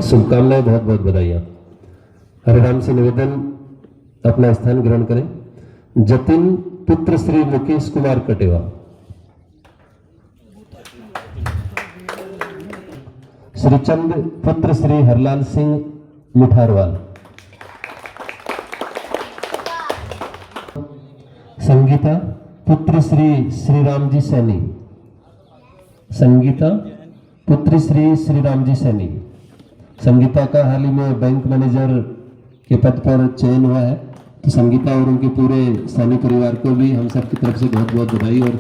शुभकामनाएं, बहुत बहुत बधाइयां। हरिराम से निवेदन, अपना स्थान ग्रहण करें। जतिन पुत्र श्री मुकेश कुमार कटेवा, श्रीचंद पुत्र श्री हरलाल सिंह मिठारवाल, संगीता पुत्र श्री श्रीराम जी सैनी, संगीता पुत्र श्री श्रीराम जी सैनी। संगीता का हाल ही में बैंक मैनेजर के पद पर चयन हुआ है, तो संगीता और उनके पूरे सैनी परिवार को भी हम सब की तरफ से बहुत बहुत बधाई, और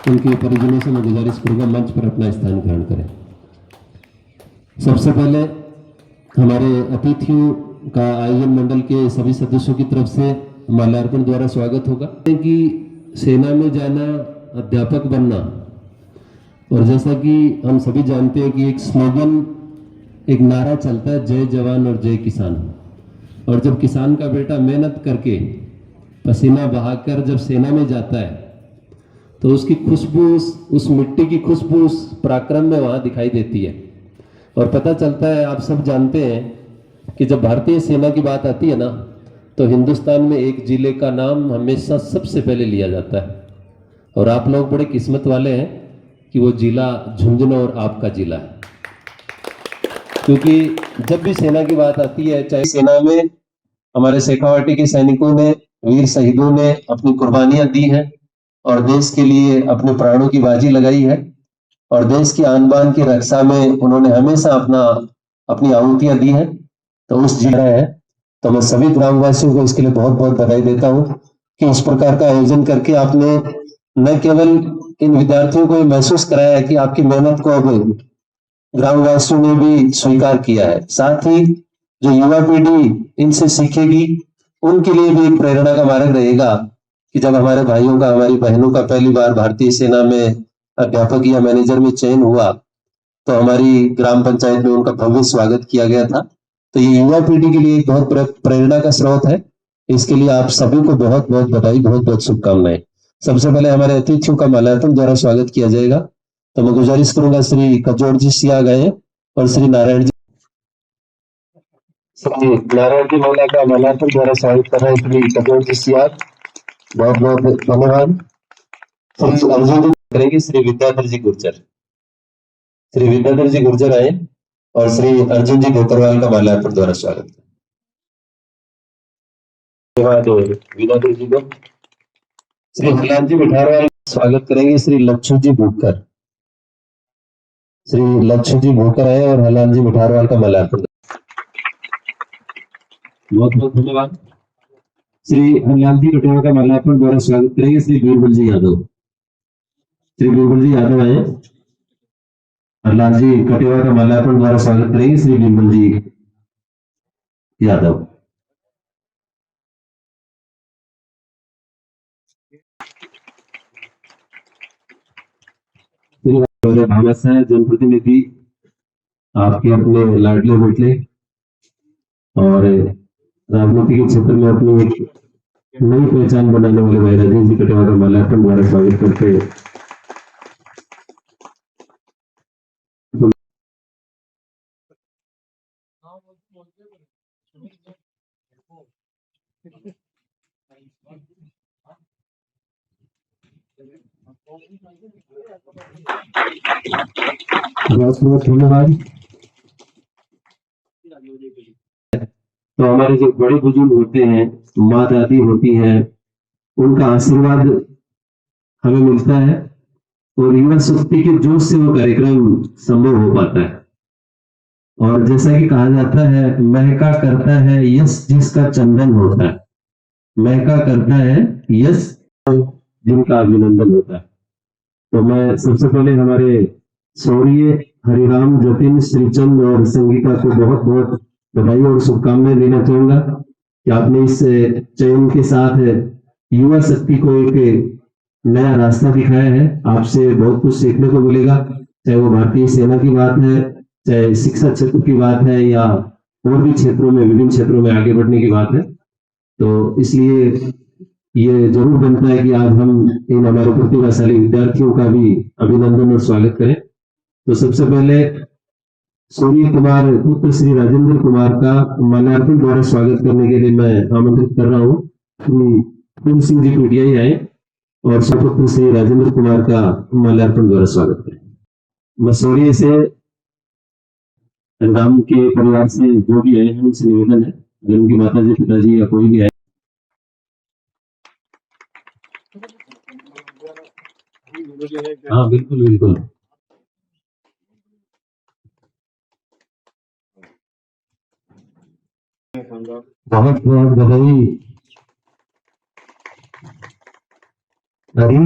उनके परिजनों से मैं गुजारिश करूंगा मंच पर अपना स्थान ग्रहण करें। सबसे पहले हमारे अतिथियों का आयोजन मंडल के सभी सदस्यों की तरफ से माल्यार्पण द्वारा स्वागत होगा। कि सेना में जाना, अध्यापक बनना, और जैसा कि हम सभी जानते हैं कि एक स्लोगन, एक नारा चलता है, जय जवान और जय किसान। और जब किसान का बेटा मेहनत करके पसीना बहाकर जब सेना में जाता है, तो उसकी खुशबू, उस मिट्टी की खुशबू उस पराक्रम में वहां दिखाई देती है। और पता चलता है, आप सब जानते हैं कि जब भारतीय सेना की बात आती है ना, तो हिंदुस्तान में एक जिले का नाम हमेशा सबसे पहले लिया जाता है। और आप लोग बड़े किस्मत वाले हैं कि वो जिला झुंझुनू और आपका जिला है, क्योंकि जब भी सेना की बात आती है, चाहे सेना में हमारे शेखावाटी के सैनिकों ने, वीर शहीदों ने अपनी कुर्बानियां दी हैं और देश के लिए अपने प्राणों की बाजी लगाई है, और देश की आन बान की रक्षा में उन्होंने हमेशा अपनी आहुतियां दी हैं। तो उस जिला है, तो मैं सभी ग्रामवासियों को इसके लिए बहुत बहुत बधाई देता हूं कि इस प्रकार का आयोजन करके आपने न केवल इन विद्यार्थियों को महसूस कराया है कि आपकी मेहनत को अब ग्रामवासियों ने भी स्वीकार किया है, साथ ही जो युवा पीढ़ी इनसे सीखेगी उनके लिए भी एक प्रेरणा का मार्ग रहेगा कि जब हमारे भाइयों का, हमारी बहनों का पहली बार भारतीय सेना में अध्यापक या मैनेजर में चयन हुआ, तो हमारी ग्राम पंचायत में उनका भव्य स्वागत किया गया था। तो ये युवा पीढ़ी के लिए एक बहुत प्रेरणा का स्रोत है। इसके लिए आप सभी को बहुत बहुत बधाई, बहुत बहुत शुभकामनाएं। सबसे पहले हमारे अतिथियों का माल्यार्पण द्वारा स्वागत किया जाएगा, तो मैं गुजारिश करूंगा श्री कजोड़ जी सिया गए और श्री नारायण जी, श्री नारायण जी महिला का माल्यार्पण द्वारा स्वागत कर रहे हैं श्री कजोड़ जी सिया, बहुत बहुत धन्यवाद। श्री अर्जुन जी करेंगे श्री विद्याधर जी गुर्जर, श्री विद्याधर जी गुर्जर आए और श्री अर्जुन जी गोकरवाल का माल्यार्पण द्वारा स्वागत। धन्यवाद विद्याधर जी को। श्री हरलाल जी मिठारवाल स्वागत करेंगे श्री लक्ष्मण जी भूकर, श्री लक्ष्मण जी भूकर आए और हरलाल जी मिठारवाल का माल्यार्पण। बहुत बहुत धन्यवाद। श्री हरलाल जी कटेवा का माल्यार्पण द्वारा स्वागत करेंगे श्री बीरबल जी यादव, श्री बीरबल जी यादव आए, हरलाल जी कटेवा का माल्यार्पण द्वारा स्वागत करेंगे श्री बीरबल जी यादव। भावस है जनप्रतिनिधि, आपके अपने लाडले बेटले और राजनीति के क्षेत्र में अपनी एक नई पहचान बनाने वाले भाई राजेश जी कटेवा का माल्यार्पण द्वारा स्वागत करते हैं। बहुत बहुत धन्यवाद। तो हमारे जो बड़े बुजुर्ग होते हैं, माँ दादी होती हैं, उनका आशीर्वाद हमें मिलता है और युवा शक्ति के जोश से वो कार्यक्रम संभव हो पाता है। और जैसा कि कहा जाता है, महका करता है यश जिसका चंदन होता है, महका करता है यश जिनका अभिनंदन होता है। तो मैं सबसे पहले हमारे सौर्य हरिराम, जतिन, श्रीचंद और संगीता को बहुत बहुत बधाई और शुभकामनाएं देना चाहूंगा कि आपने इस चयन के साथ युवा शक्ति को एक नया रास्ता दिखाया है। आपसे बहुत कुछ सीखने को मिलेगा, चाहे वो भारतीय सेना की बात है, चाहे शिक्षा क्षेत्र की बात है, या और भी क्षेत्रों में, विभिन्न क्षेत्रों में आगे बढ़ने की बात है। तो इसलिए ये जरूर बनता है कि आज हम इन हमारे प्रतिभाशाली विद्यार्थियों का भी अभिनंदन और स्वागत करें। तो सबसे पहले सूर्य कुमार पुत्र श्री राजेंद्र कुमार का माल्यार्पण द्वारा स्वागत करने के लिए मैं आमंत्रित कर रहा हूँ श्री फूल सिंह जी कुटियाई आए और सुपुत्र श्री राजेंद्र कुमार का माल्यार्पण द्वारा स्वागत करें। मसूरी से राम के परिवार से जो भी आए हैं उनसे निवेदन है, अगर उनकी माता जी पिताजी या कोई भी आए। हाँ बिल्कुल बिल्कुल। बहुत बहुत बधाई। अरे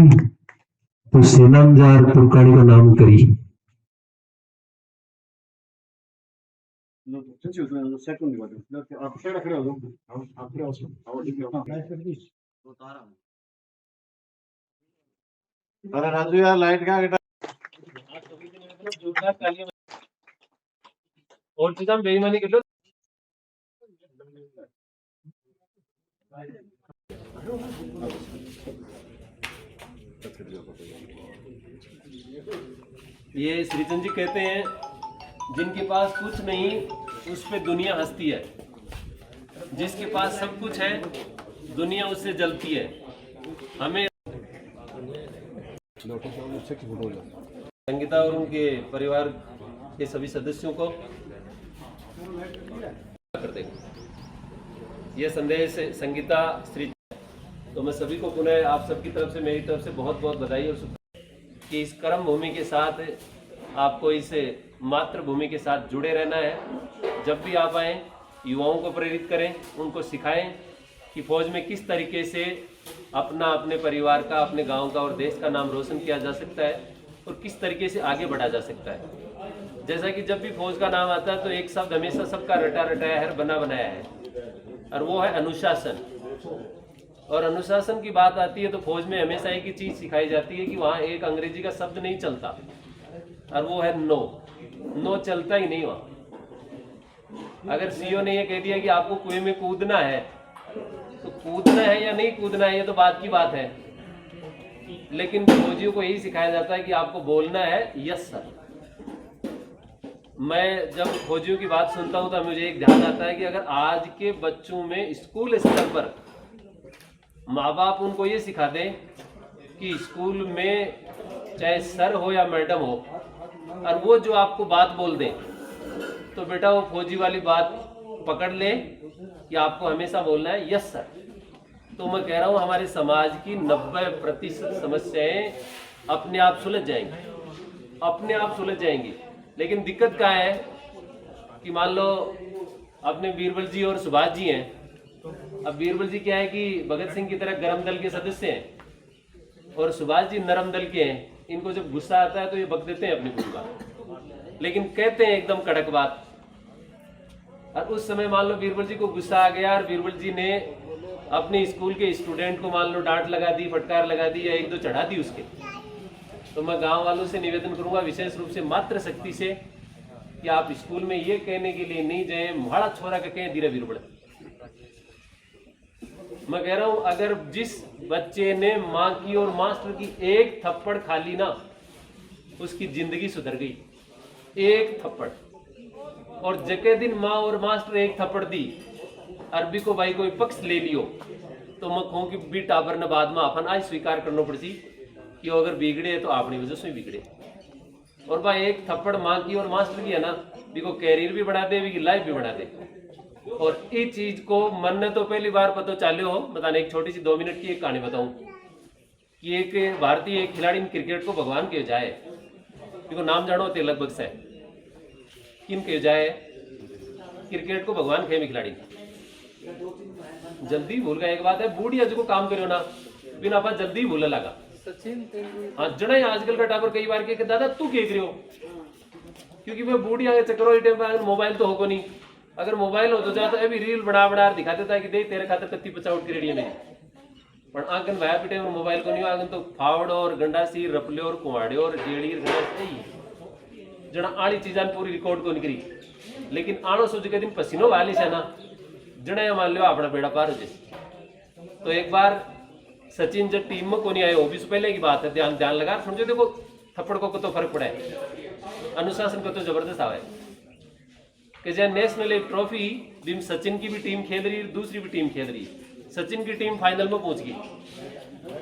तो सेनाम जार तुर्कानी का नाम करी। अरे राजू यार लाइट का और चीज हम बेईमानी कर लो। ये श्रीचंद जी कहते हैं जिनके पास कुछ नहीं उस पे दुनिया हंसती है, जिसके पास सब कुछ है दुनिया उससे जलती है। हमें संगीता और उनके परिवार के सभी सदस्यों को करते यह संदेश संगीता श्री, तो मैं सभी को पुनः आप सबकी तरफ से मेरी तरफ से बहुत बहुत बधाई और कि इस कर्म भूमि के साथ आपको इस मातृभूमि के साथ जुड़े रहना है। जब भी आप आएँ युवाओं को प्रेरित करें, उनको सिखाएं कि फौज में किस तरीके से अपने परिवार का, अपने गांव का और देश का नाम रोशन किया जा सकता है और किस तरीके से आगे बढ़ा जा सकता है। जैसा कि जब भी फौज का नाम आता है तो एक शब्द हमेशा सबका रटा रटाया है, बना बनाया है, और वो है अनुशासन। और अनुशासन की बात आती है तो फौज में हमेशा एक ही चीज सिखाई जाती है कि वहाँ एक अंग्रेजी का शब्द नहीं चलता, और वो है नो। नो चलता ही नहीं वहाँ। अगर सीओ ने ये कह दिया कि आपको कुएं में कूदना है तो कूदना है या नहीं कूदना है ये तो बात की बात है, लेकिन फौजियों को यही सिखाया जाता है कि आपको बोलना है यस सर। मैं जब फौजियों की बात सुनता हूं तो मुझे एक ध्यान आता है कि अगर आज के बच्चों में स्कूल स्तर पर माँ बाप उनको ये सिखा दें कि स्कूल में चाहे सर हो या मैडम हो और वो जो आपको बात बोल दें तो बेटा वो फौजी वाली बात पकड़ ले कि आपको हमेशा बोलना है यस सर। तो मैं कह रहा हूँ हमारे समाज की 90% समस्याएं अपने आप सुलझ जाएंगी, अपने आप सुलझ जाएंगी। लेकिन दिक्कत क्या है कि मान लो अपने बीरबल जी और सुभाष जी हैं। अब बीरबल जी क्या है कि भगत सिंह की तरह गरम दल के सदस्य हैं और सुभाष जी नरम दल के हैं। इनको जब गुस्सा आता है तो ये बक देते हैं अपनी पूरी बात, लेकिन कहते हैं एकदम कड़क बात। और उस समय मान लो बीरबल जी को गुस्सा आ गया और बीरबल जी ने अपने स्कूल के स्टूडेंट को मान लो डांट लगा दी, फटकार लगा दी या एक दो चढ़ा दी उसके, तो मैं गांव वालों से निवेदन करूंगा विशेष रूप से मातृ शक्ति से कि आप स्कूल में ये कहने के लिए नहीं जाए म्हाड़ा छोरा का कहें धीरे बीरबल। मैं कह रहा हूं अगर जिस बच्चे ने माँ की और मास्टर की एक थप्पड़ खा ली ना उसकी जिंदगी सुधर गई, एक थप्पड़। और जके दिन माँ और मास्टर एक थप्पड़ दी अरबी को भाई कोई पक्ष ले लियो तो मैं कहूँ कि बी टाबर ने बाद में अपन आज स्वीकार करना पड़ सी कि वो अगर बिगड़े तो अपनी वजह से बिगड़े। और भाई एक थप्पड़ माँ की और मास्टर की है ना भी को कैरियर भी बढ़ा दे, भी लाइफ भी बढ़ा दे। और इस चीज को मन ने तो पहली बार पता चाले हो। बताने एक छोटी सी 2 मिनट की एक कहानी बताऊं कि एक भारतीय खिलाड़ी ने क्रिकेट को भगवान के जाए, देखो नाम जानो होते लगभग से किन के जाए क्रिकेट को भगवान खेमे खिलाड़ी जल्दी भूल गया। एक बात है बूढ़ी अज को काम करो ना बिना आप जल्दी भूलने लगा। हाँ जड़ा आजकल का टावर कई बार के दादा तू के हो क्योंकि वह बूढ़ी आगे चक्रो टाइम मोबाइल तो होगा नहीं। अगर मोबाइल हो तो जा तो अभी रील बना बना दिखा देता है कि देख तेरे खातर कत्ती पचाउट की रेडियो में पर आंगन भाया पिटे और मोबाइल को नहीं आंगन तो फावड़ और गंडासी रपले और कुमाड़े और डेड़ी जड़ा आड़ी चीजा पूरी रिकॉर्ड को निकली। लेकिन आनो सोच के दिन पसीनो वाली से ना जड़ा मान लो अपना बेड़ा पार हो जैसे। तो एक बार सचिन जब टीम में को नहीं आए वो भी पहले की बात है, ध्यान लगा समझो। देखो थप्पड़ को तो फर्क पड़ा है, अनुशासन को तो जबरदस्त आवा है। कि जब नेशनल एक ट्रॉफी जिम सचिन की भी टीम खेल रही है, दूसरी भी टीम खेल रही है, सचिन की टीम फाइनल में पहुंच गई।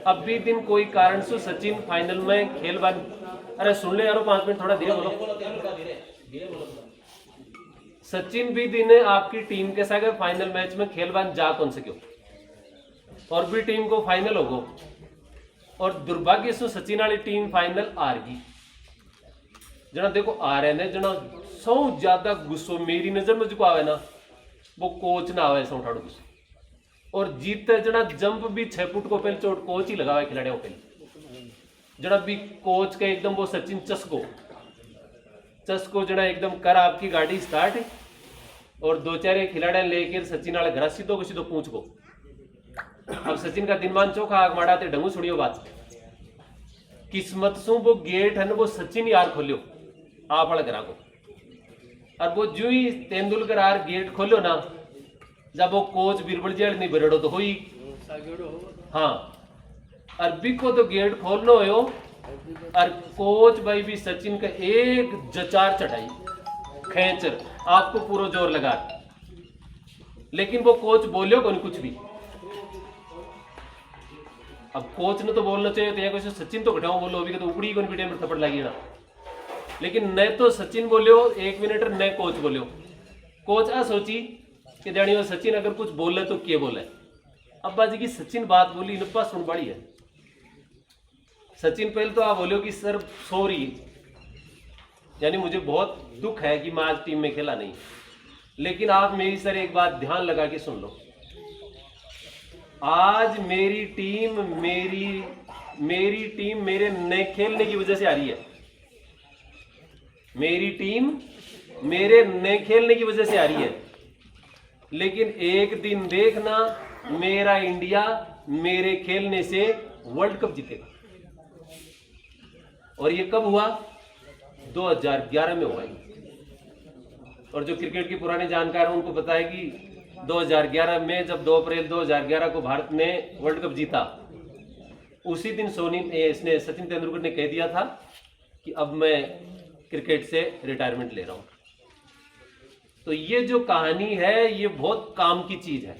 अब भी दिन कोई कारण से सचिन फाइनल में खेल बन, अरे सुन ले यारो 5 मिनट, थोड़ा धीरे बोलो। सचिन भी दिन आपकी टीम के साथ फाइनल मैच में खेल बन जा कौन से क्यों, और भी टीम को फाइनल होगो, और दुर्भाग्य से सचिन वाली टीम फाइनल हार गई। जना देखो आ रहे ने जना सौ ज्यादा गुस्सो मेरी नजर में जो आवे ना वो कोच ना आवे सौ ठाड़ो गुस्सो, और जीतते जना जंप भी 6 फुट को पहले चोट कोच ही लगावे खिलाड़ियों पे, जना भी कोच का एकदम वो सचिन चस्को जना एकदम कर आपकी गाड़ी स्टार्ट, और 2-4 खिलाड़ी लेकर सचिन वाले घर सीधो को सीधो पूछ को। अब सचिन का दिनमान चौखा आग माड़ाते ढंगू सुनियो बात, किस्मत सु वो गेट है ना वो सचिन यार खोलियो आप वाले घरा को, और वो जो ही तेंदुलकर यार गेट खोलो ना, जब वो कोच बीरबल जेल नहीं भरेड़ो तो हुई हाँ, अरबी को तो गेट खोलना हो, और कोच भाई भी सचिन का एक जचार चढ़ाई खेचर आपको पूरा जोर लगा, लेकिन वो कोच बोलियो कौन कुछ भी। अब कोच ने तो बोलना चाहिए तो या सचिन तो घटाओ बोलो अभी तो उपड़ी कौन पीटे में थप्पड़ लगी ना, लेकिन न तो सचिन बोलियो 1 मिनट न कोच बोलियो। कोच आ सोची कि जानियो सचिन अगर कुछ बोले तो क्या बोले, अब बाजी की सचिन बात बोली नप्पा सुन बड़ी है। सचिन पहले तो आप बोलियो कि सर सॉरी, यानी मुझे बहुत दुख है कि मैं आज टीम में खेला नहीं, लेकिन आप मेरी सर एक बात ध्यान लगा के सुन लो, आज मेरी टीम मेरे न खेलने की वजह से आ रही है, मेरी टीम मेरे न खेलने की वजह से आ रही है, लेकिन एक दिन देखना मेरा इंडिया मेरे खेलने से वर्ल्ड कप जीतेगा। और ये कब हुआ? 2011 में हुआ। और जो क्रिकेट की पुराने जानकार हैं उनको पता है कि 2011 में जब 2 अप्रैल 2011 को भारत ने वर्ल्ड कप जीता, उसी दिन इसने सचिन तेंदुलकर ने कह दिया था कि अब मैं क्रिकेट से रिटायरमेंट ले रहा हूं। तो ये जो कहानी है ये बहुत काम की चीज है,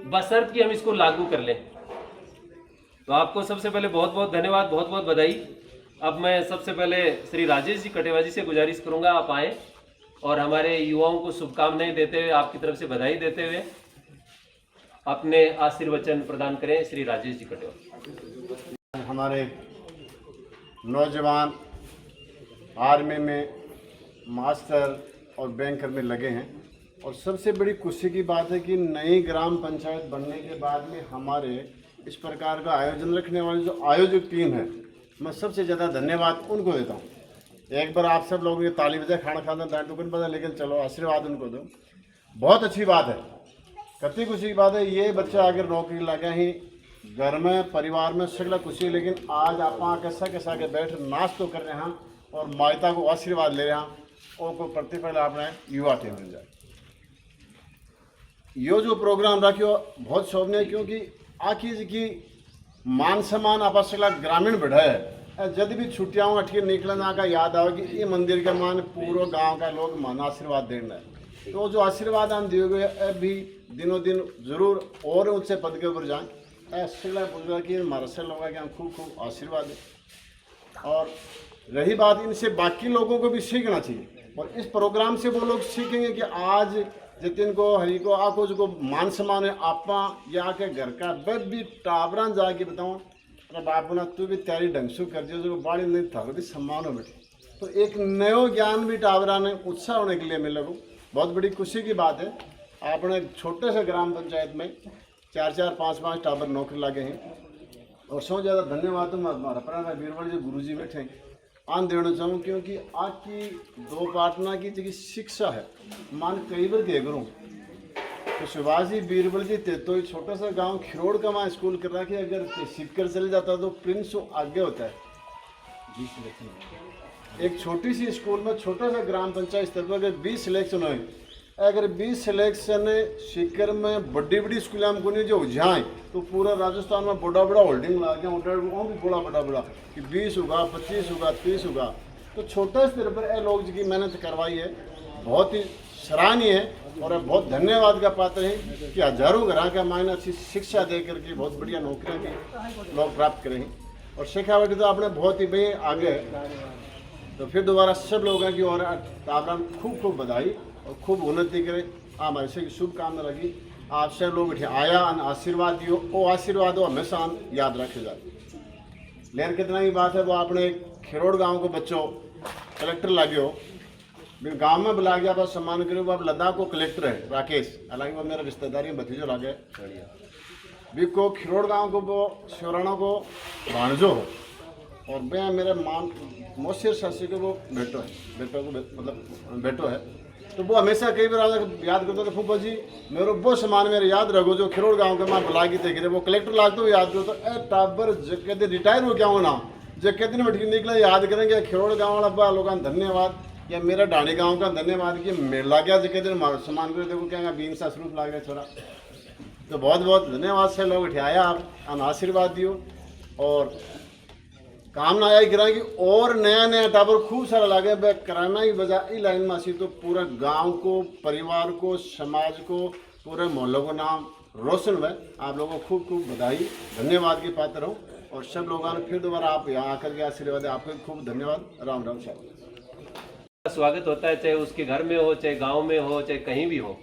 बशर्ते कि हम इसको लागू कर लें। तो आपको सबसे पहले बहुत बहुत धन्यवाद, बहुत बहुत बधाई। अब मैं सबसे पहले श्री राजेश जी कटेवा जी से गुजारिश करूंगा आप आए और हमारे युवाओं को शुभकामनाएं देते हुए, आपकी तरफ से बधाई देते हुए अपने आशीर्वचन प्रदान करें। श्री राजेश जी कटेवा। हमारे नौजवान आर्मी में, मास्टर और बैंकर में लगे हैं, और सबसे बड़ी खुशी की बात है कि नई ग्राम पंचायत बनने के बाद में हमारे इस प्रकार का आयोजन रखने वाली जो आयोजक टीम है, मैं सबसे ज़्यादा धन्यवाद उनको देता हूँ। एक बार आप सब लोगों की ताली बजाए, खाना खाना दान टुकन बजा, लेकिन चलो आशीर्वाद उनको दो। बहुत अच्छी बात है, कति खुशी की बात है। ये बच्चा अगर नौकरी लगा ही घर में परिवार में सगला खुशी है, लेकिन आज आप कैसा के बैठ नाच तो कर रहे हैं और माता को आशीर्वाद ले रहे हैं, और को प्रतिफल आपने युवा टीम मिल जाए। यो जो प्रोग्राम रखियो बहुत शोभनीय, क्योंकि आखिर की मान सम्मान आप ग्रामीण बढ़ा है। जब भी छुट्टियाँ अटके निकलना का याद आओ कि ये मंदिर के मान पूरा गांव का लोग मन आशीर्वाद देना है। तो जो आशीर्वाद हम दिए गए अभी दिनों दिन जरूर और ऊंचे पद के ऊपर जाएं, ऐसा बुजुर्ग की हमारा से लोग कि हम खूब खूब आशीर्वाद दें। और रही बात, इनसे बाकी लोगों को भी सीखना चाहिए, और इस प्रोग्राम से वो लोग सीखेंगे कि आज जितिन को, हरी को, आको जो मान सम्मान है आपा या के घर का बद भी टाबरान जाके बताऊँ, अरे बापू ना तू भी तैयारी ढंग से कर दियो, जो बाड़ी नहीं था भी सम्मान हो बेटे। तो एक नयो ज्ञान भी टाबरान ने उत्साह होने के लिए मिले को बहुत बड़ी खुशी की बात है। आपने छोटे से ग्राम पंचायत में 4-4, 5-5 टाबर नौकरी लगे हैं, और सबसे ज़्यादा धन्यवाद तो हमारा प्राण बीरबल जी गुरु जी बैठे आन देना चाहूँ, क्योंकि आज की 2 पाटना की जो शिक्षा है, मान कई बार कह करूँ तो सुभाष जी बीरबल जी तो एक छोटा सा गांव खिरोड़ का वहाँ स्कूल कर रहा कि अगर सीख कर चले जाता तो प्रिंस आगे होता है। एक छोटी सी स्कूल में, छोटा सा ग्राम पंचायत स्तर पर अगर 20 सिलेक्शन हुए, अगर 20 सिलेक्शन सीकर में बड़ी बड़ी स्कूल हम को नहीं जो जाए तो पूरा राजस्थान में बड़ा बड़ा होल्डिंग ला गया, भी बड़ा कि 20 होगा, 25 होगा, 30 होगा। तो छोटे स्तर पर ये लोग की मेहनत करवाई है, बहुत ही सराहनीय है और बहुत धन्यवाद का पात्र है कि हजारों ग्राहक मायने अच्छी शिक्षा दे करके बहुत बढ़िया नौकरियां की लोग प्राप्त करें और शेखावटी तो आपने बहुत ही भाई आगे। तो फिर दोबारा सब लोगों की और आपने खूब खूब बधाई और खूब उन्नति करे। हमारे से शुभकामना लगी। आप सब लोग आया आशीर्वाद दियो, वो आशीर्वाद हो हमेशा याद रखे जाए। लेकिन कितना ही बात है वो आपने खिरोड़ गांव को बच्चों कलेक्टर लाग्यो गांव में बुला गया बस सम्मान करो। अब लद्दाख को कलेक्टर है राकेश, हालांकि वो मेरा रिश्तेदारी में भतीजो लागे भी को खिरोड़ गांव को वो शिवराणा को भाणजो हो और मैं मेरे मोसिर शासी को वो बेटो को मतलब बेटो है। तो वो हमेशा कई बार याद करते थे फूफा जी मेरे वो सामान मेरे याद रखो जो खिरोड़ गांव के माँ बुला के थे वो कलेक्टर लागते हुए याद करो तो ए टाबर जगह रिटायर हो क्या होना जगह दिन में निकले याद करेंगे खिरोड़ गाँव वाला लोगों का धन्यवाद या मेरा डाणी गांव का धन्यवाद कि मेला गया जगह दिन सामान करो देखो क्या बीन सा स्वरूप लाग रहा छोरा। तो बहुत बहुत धन्यवाद से लोग उठाया आप आशीर्वाद दियो और कामना आया करा कि और नया नया टावर खूब सारा लागे कराना ही वजह इस लाइन में सी तो पूरा गांव को परिवार को समाज को पूरे मोहल्लों को नाम रोशन हुआ। आप लोगों को खूब खूब बधाई धन्यवाद के पात्र हूँ और सब लोगों ने फिर दोबारा आप यहाँ आकर के आशीर्वाद आपको खूब धन्यवाद। राम राम साहब। स्वागत होता है चाहे उसके घर में हो चाहे गांव में हो चाहे कहीं भी हो।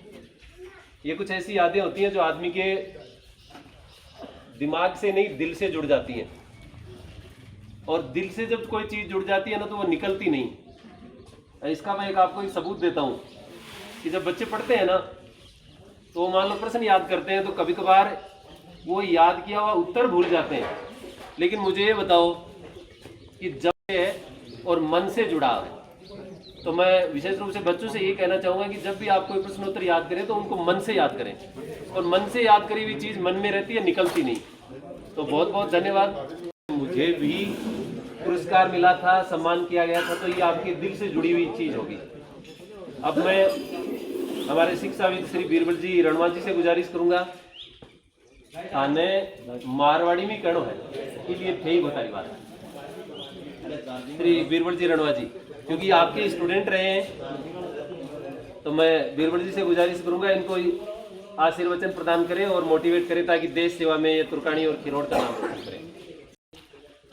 ये कुछ ऐसी यादें होती हैं जो आदमी के दिमाग से नहीं दिल से जुड़ जाती हैं और दिल से जब कोई चीज़ जुड़ जाती है ना तो वो निकलती नहीं। इसका मैं आपको एक सबूत देता हूँ कि जब बच्चे पढ़ते हैं ना तो मान लो प्रश्न याद करते हैं तो कभी कभार वो याद किया हुआ उत्तर भूल जाते हैं। लेकिन मुझे ये बताओ कि जब है और मन से जुड़ा है तो मैं विशेष रूप से बच्चों से ये कहना चाहूँगा कि जब भी आप कोई प्रश्न उत्तर याद करें तो उनको मन से याद करें और मन से याद करी हुई चीज़ मन में रहती है निकलती नहीं। तो बहुत बहुत धन्यवाद। मुझे भी पुरस्कार मिला था सम्मान किया गया था तो ये आपके दिल से जुड़ी हुई चीज़ होगी। अब मैं हमारे शिक्षाविद श्री बीरबल जी रणवा जी से गुजारिश करूँगा थाने मारवाड़ी में कणो है इसलिए थे ही बताई बात श्री बीरबल जी रणवा जी क्योंकि आपके स्टूडेंट रहे हैं तो मैं बीरबल जी से गुजारिश करूंगा इनको आशीर्वचन प्रदान करें और मोटिवेट करें ताकि देश सेवा में ये तुर्कानी और खिरोड़ का नाम रोशन करें।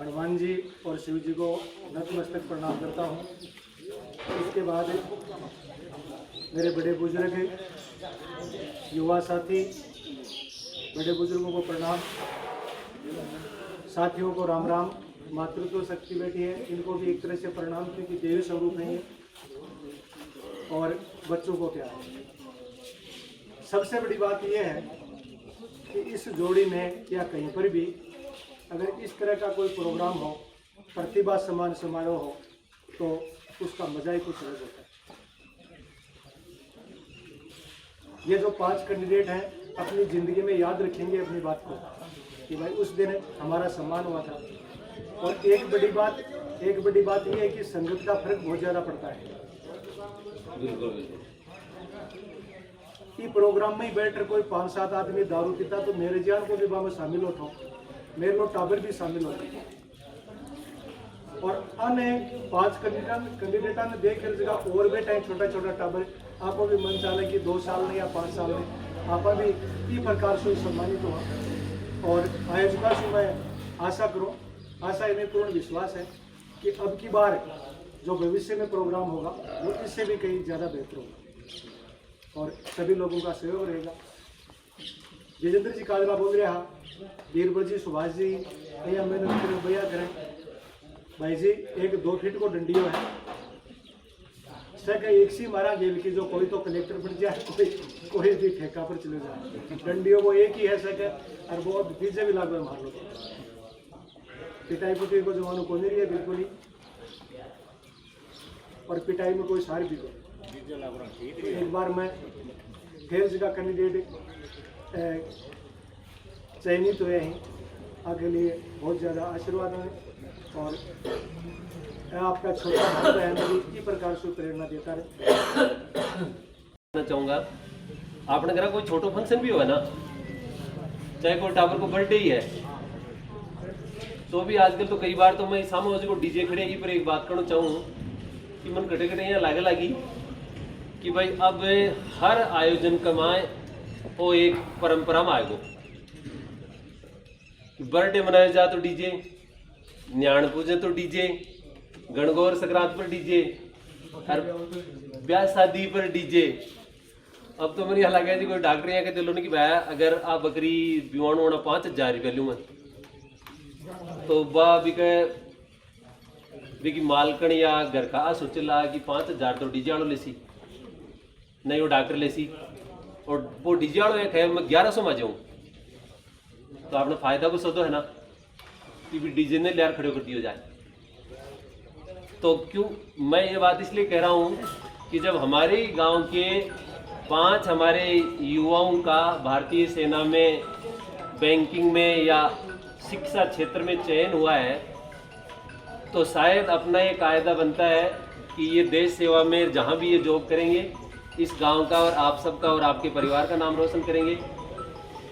हनुमान जी और शिव जी को नतमस्तक प्रणाम करता हूँ। इसके बाद मेरे बड़े बुजुर्ग युवा साथी बड़े बुजुर्गों को प्रणाम, साथियों को राम राम। मातृत्व शक्ति बैठी है इनको भी एक तरह से प्रणाम क्योंकि देवी स्वरूप है और बच्चों को प्यार। सबसे बड़ी बात यह है कि इस जोड़ी में या कहीं पर भी अगर इस तरह का कोई प्रोग्राम हो प्रतिभा सम्मान समारोह हो तो उसका मजा ही कुछ अलग होता है। ये जो 5 कैंडिडेट हैं अपनी ज़िंदगी में याद रखेंगे अपनी बात को कि भाई उस दिन हमारा सम्मान हुआ था। और एक बड़ी बात यह है कि संगत का फर्क बहुत ज़्यादा पड़ता है। ये प्रोग्राम में ही बैठकर कोई 5-7 आदमी दारू पीता तो मेरे जान को भी वहाँ में शामिल होता हूँ, मेरे लोग टाबर भी शामिल होते हैं। और अन्य 5 कैंडिडेटा ने देख कर जगह और बैठा है छोटा छोटा टाबर आपको भी मन चाले कि 2 साल में या 5 साल में आप भी इस प्रकार से सम्मानित हुआ। और आयोजकों से मैं आशा करूँ, आशा इन्हें पूर्ण विश्वास है कि अब की बार जो भविष्य में प्रोग्राम होगा वो इससे भी कहीं ज़्यादा बेहतर होगा और सभी लोगों का सहयोग रहेगा। जितेंद्र जी काजला बोल रहा, बीरबल जी, सुभाष जी या मैंने भैया करें भाई जी 1-2 फीट को डंडियों है सर एक सी मारा गेल की जो कोई तो कलेक्टर बन जाए कोई भी ठेका पर चले जाए डंडियों वो एक ही है सके और वो पीछे भी लागू मार लो पिटाई पुटाई को जमानो को नहीं रही है बिल्कुल ही और पिटाई में कोई सार भी को। एक बार मैं फिर जगह कैंडिडेट चयनित हुए हैं आगे लिए बहुत ज़्यादा आशीर्वाद है और आपका छोटा भाई है मेरी इस प्रकार से प्रेरणा देता रहे। चाहूँगा आपने कहा कोई छोटो फंक्शन भी होगा ना चाहे कोई टावर को बर्थडे ही है तो भी आजकल तो कई बार तो मैं सामने को डीजे खड़े ही पर एक बात करना चाहूँ कि मन कटे कटे यहाँ लागे लागी कि भाई अब हर आयोजन कमाए वो एक परंपरा में आएगो। बर्थडे मनाया जा तो डीजे, न्याण पूजे तो डीजे, गणगौर संक्रांत पर डीजे, हर ब्याह शादी पर डीजे। अब तो मेरी हालांकि है जी कोई डॉक्टर यहाँ कहते लो कि भाई अगर आप बकरी बीवाणु होना 5,000 रुपया लूँ तो बा भी मालकन या घर का सोच ला कि 5,000 तो डीजे वालों लेसी नहीं, वो डॉक्टर लेसी और वो डीजे वालों एक है मैं 1100 में जाऊँ तो आपने फायदा को सोचो है ना कि भी डीजे ने लियार खड़े कर दिया जाए। तो क्यों मैं ये बात इसलिए कह रहा हूँ कि जब हमारे गांव के 5 हमारे युवाओं का भारतीय सेना में, बैंकिंग में या शिक्षा क्षेत्र में चयन हुआ है तो शायद अपना ये कायदा बनता है कि ये देश सेवा में जहाँ भी ये जॉब करेंगे इस गांव का और आप सबका और आपके परिवार का नाम रोशन करेंगे।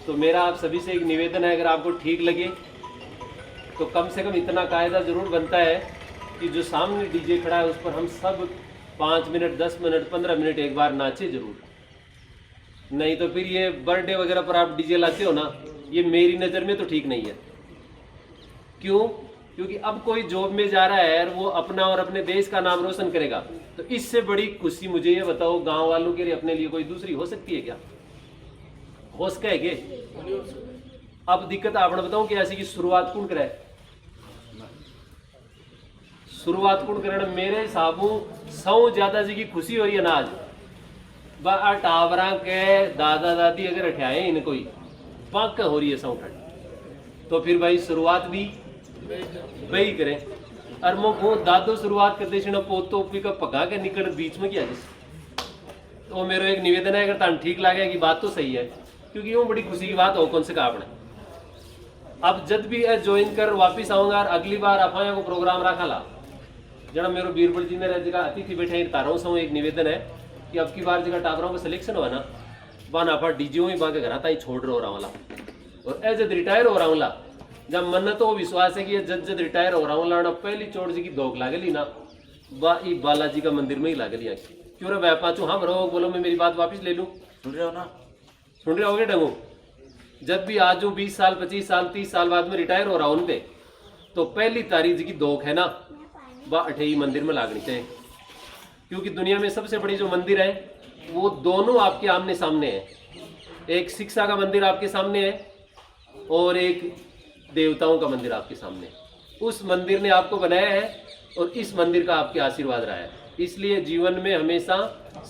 तो मेरा आप सभी से एक निवेदन है, अगर आपको ठीक लगे तो कम से कम इतना कायदा ज़रूर बनता है कि जो सामने डीजे खड़ा है उस पर हम सब 5 मिनट, 10 मिनट, 15 मिनट एक बार नाचे जरूर। नहीं तो फिर ये बर्थडे वगैरह पर आप डीजे लाते हो ना, ये मेरी नज़र में तो ठीक नहीं है। क्यों? क्योंकि अब कोई जॉब में जा रहा है और वो अपना और अपने देश का नाम रोशन करेगा तो इससे बड़ी खुशी मुझे ये बताओ गांव वालों के लिए अपने लिए कोई दूसरी हो सकती है क्या? हो सके है के? अब दिक्कत आपने बताऊं कि ऐसी की शुरुआत कौन करे? शुरुआत कौन करे? मेरे हिसाबों 100 ज्यादा जी की खुशी हो रही है ना आज बा टावरा के दादा दादी अगर उठाए इन कोई पक्का हो रही है 100 तो फिर भाई शुरुआत भी वही करें। और वो दादो शुरुआत करते ना पोतो का पका के निकल बीच में किया जिस तो मेरा एक निवेदन है, अगर तान ठीक लगे कि बात तो सही है क्योंकि वो बड़ी खुशी की बात हो कौन से कहा आपने। अब जब भी ज्वाइन कर वापिस आऊंगा और अगली बार अफाया को प्रोग्राम रखा ला जना मेरे बीरबल जी ने जगह अतिथि बैठे तारों से एक निवेदन है कि अब की बार जगह टाबरों का सिलेक्शन हुआ ना बा नाफा डीजे ही बाके घर आता ही छोड़ रहा हो रहा और एज रिटायर हो रहा हूँ जब मन तो विश्वास है कि जब जब रिटायर हो रहा हूँ लाना पहली चोट जी की धोख लागली ना बा ई बालाजी का मंदिर में ही लागली आखी क्यों रे वह पाचू हम रहो बोलो मैं मेरी बात वापस ले लूँ। सुन रहे हो ना? सुन रहे होगे डंगो? जब भी आज 20 साल 25 साल 30 साल बाद में रिटायर हो रहा हूँ उनपे तो पहली तारीख जी की धोख है ना बा 28 मंदिर में लागनी चाहिए क्योंकि दुनिया में सबसे बड़ी जो मंदिर है वो दोनों आपके आमने सामने है। एक शिक्षा का मंदिर आपके सामने है और एक देवताओं का मंदिर आपके सामने। उस मंदिर ने आपको बनाया है और इस मंदिर का आपके आशीर्वाद रहा है। इसलिए जीवन में हमेशा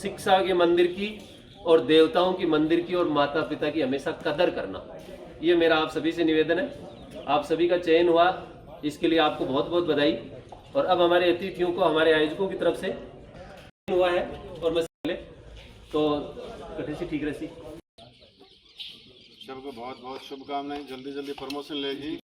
शिक्षा के मंदिर की और देवताओं की मंदिर की और माता पिता की हमेशा कदर करना, ये मेरा आप सभी से निवेदन है। आप सभी का चयन हुआ इसके लिए आपको बहुत बहुत बधाई। और अब हमारे अतिथियों को हमारे आयोजकों की तरफ से हुआ है और मैं तो कठिन सी ठीक रही सबको बहुत बहुत शुभकामनाएं। जल्दी जल्दी प्रमोशन लेगी।